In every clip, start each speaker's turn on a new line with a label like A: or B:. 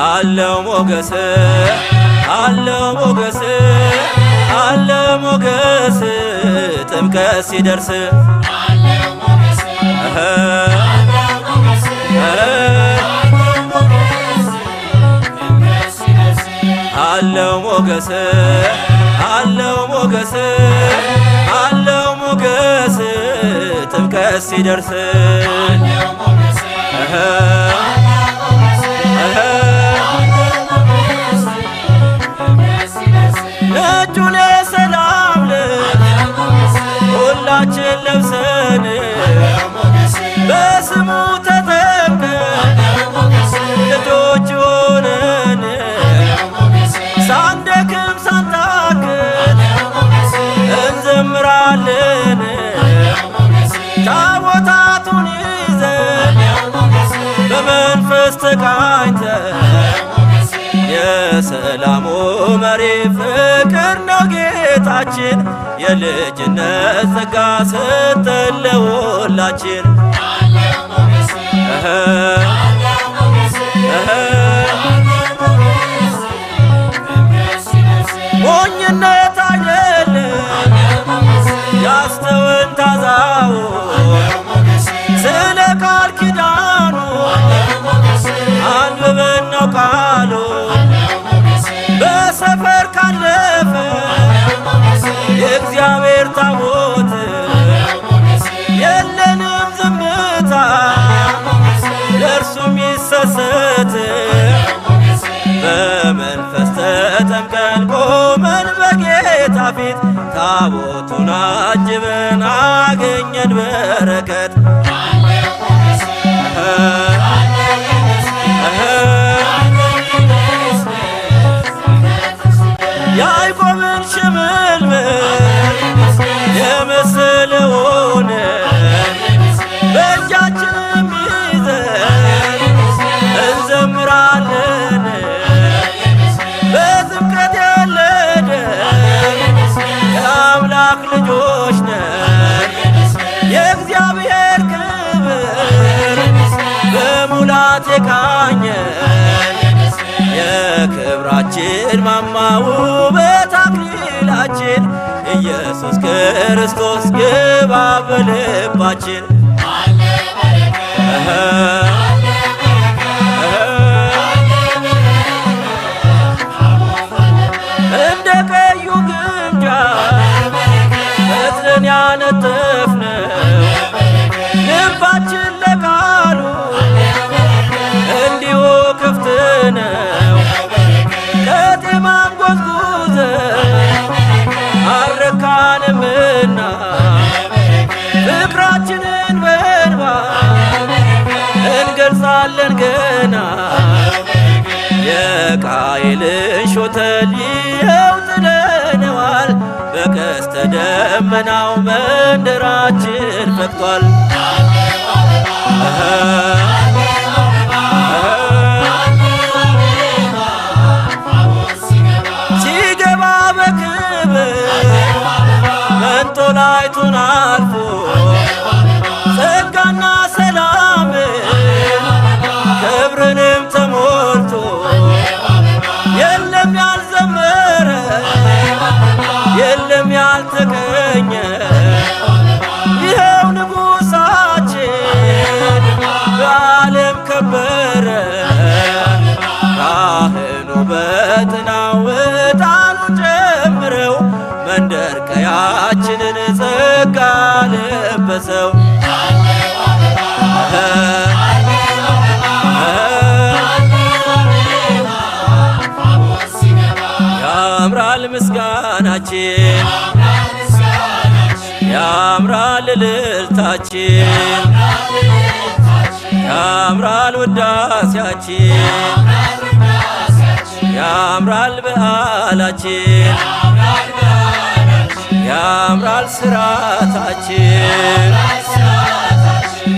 A: አለው ሞገስ አለው ሞገስ አለው ሞገስ ጥምቀት ሲደርስ አለው ሞገስ አለው ሞገስ አለው ሞገስ ጥምቀት ሲደርስ ነጩን የሰላም ልብስ ሁላችን ለብሰን በስሙ ተጠምቀን ልጆች ሆነን ሳንደክም ሳንታክት እንዘምራለን ታቦታቱን ይዘን በመንፈስ ተቃኝተን የሰላሙ መሪ ፍቅር ነው ጌታችን የልጅነት ጸጋ ሰጠን ለሁላችን ሞኝነት አይደለም ያስተውን ታዛው ስለ ቃል ኪዳኑ አንብበን ነው ቃሉ በሰፈር ካለፈ የእግዚአብሔር ታቦት የለንም ዝምታ ለእርሱ ሚሰሰት በመንፈስ ተጠምቀን ቆመን በጌታ ፊት ታቦቱን አጅበን አገኘን በረከት ያዕቆብን ሽምልምል የመሰለውን በእጃችንም ይዘን እንዘምራለን በጥምቀት የወለደን የአምላክ ልጆች ነን የእግዚአብሔር ክብር በሙላት የቃኘን የክብራችን ማማ ውበት አክሊላችን ኢየሱስ ክርስቶስ ግባ በልባችን እንደ ቀዩ ግምጃ ፈትለን ያነጠፍነው ልባችን ለቃሉ እንዲሁ ክፍት ነው ከጤማን ጎዝጉዘን አልረካንምና ፍቅራችንን በእንባ እንገልጻለን ገና የቃየልን ሾተል ይኸው ጥለነዋል በቀስተ ደመናው መንደራችን ፈክቷል ሲገባ በክብር መንጦላይቱን አልፎ ጸጋና ሰላም ክብርንም ተሞልቶ የለም ያልዘመረ የለም ያልተገኘ ይኸው ንጉሣችን በዓለም ከበረ ካህኑ በጥናው ዕጣኑን ጨምረው መንደር ቀያችንን ጸጋ ለበሰው ያምራል ምስጋናችን ያምራል እልልታችን ያምራል ውዳሴያችን ያምራል በዓላችን ያምራል ስራታችን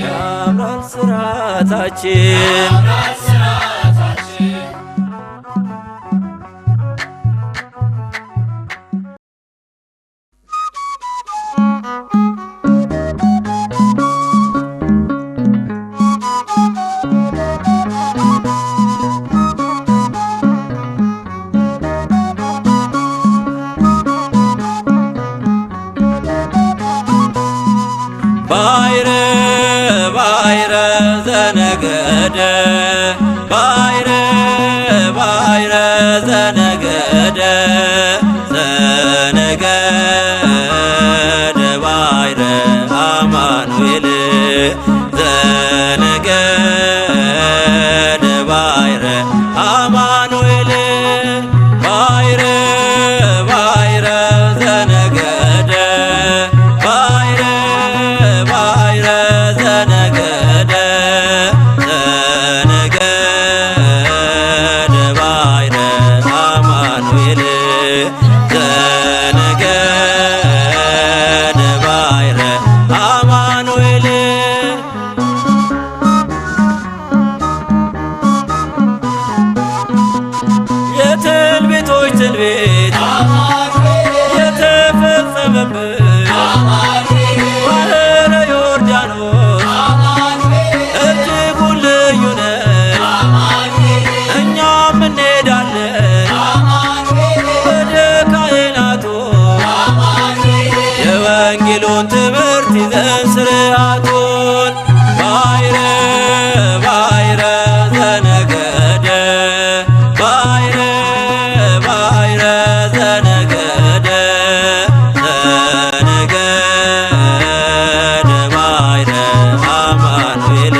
A: ያምራል ስራታችን ስርዓታችን ባይረ ባይረ ዘነገደ ባይረ ባይረ ዘነገደ ዘነገደ ባይረ አማኑኤል ዘነገደ ባይረ አማኑኤል ባይረ ባይረ ዘነገደ ባይረ ባይረ ዘነገደ ዘነገደ ባይረ አማኑኤል ዘነገደ ባይረ አማኑኤል የትንቢቶች ትንቢት የተፈጸመበት ባህረ ዮርዳኖስ እጅጉን ልዩ ነው። እኛም እንሄዳለን ወደ ካህናቱ የወንጌሉን ትምህርት ይዘን ስርዓቱን ባይረ ባይረ ዘነገደ ባይረ ባይረ ዘነገደ ዘነገደ ባይረ አማኑኤል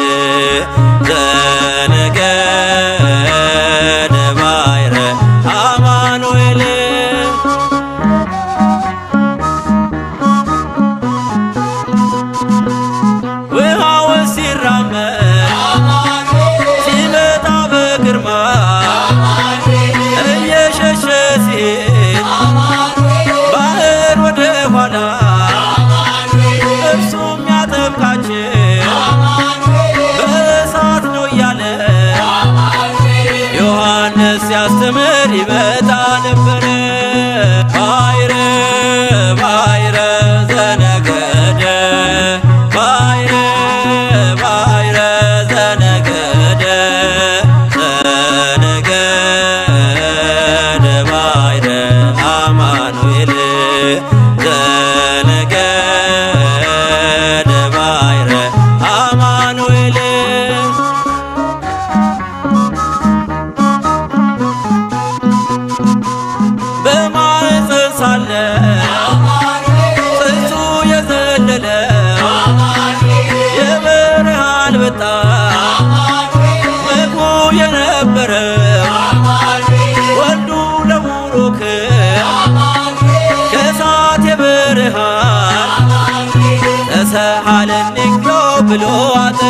A: ዘነገደ ባይረ አማኑኤል ውሃውን ሲራመድ ሲመጣ በግርማ እየሸሸ ሲሄድ ባህር ወደ ኋላ እርሱም ያጠምቃቸው በእሳት ነው እያለ ዮሐንስ ሲያስተምር ይመጣ ነበረ። ባይረ ባይረ ዘነገደ ባይረ ባይረ ዘነገደ ዘነገደ ባይረ አማኑኤል ዘነገደ ባይረ አማኑኤል በማኅፀን ሳለ ጽንሱ የዘለለው የብርሃን በጣም ምግቡ የነበረው ወልዱ ለቡሩክ ከእሳት የብርሃን ተሰሃለኒ ብሎ አጠ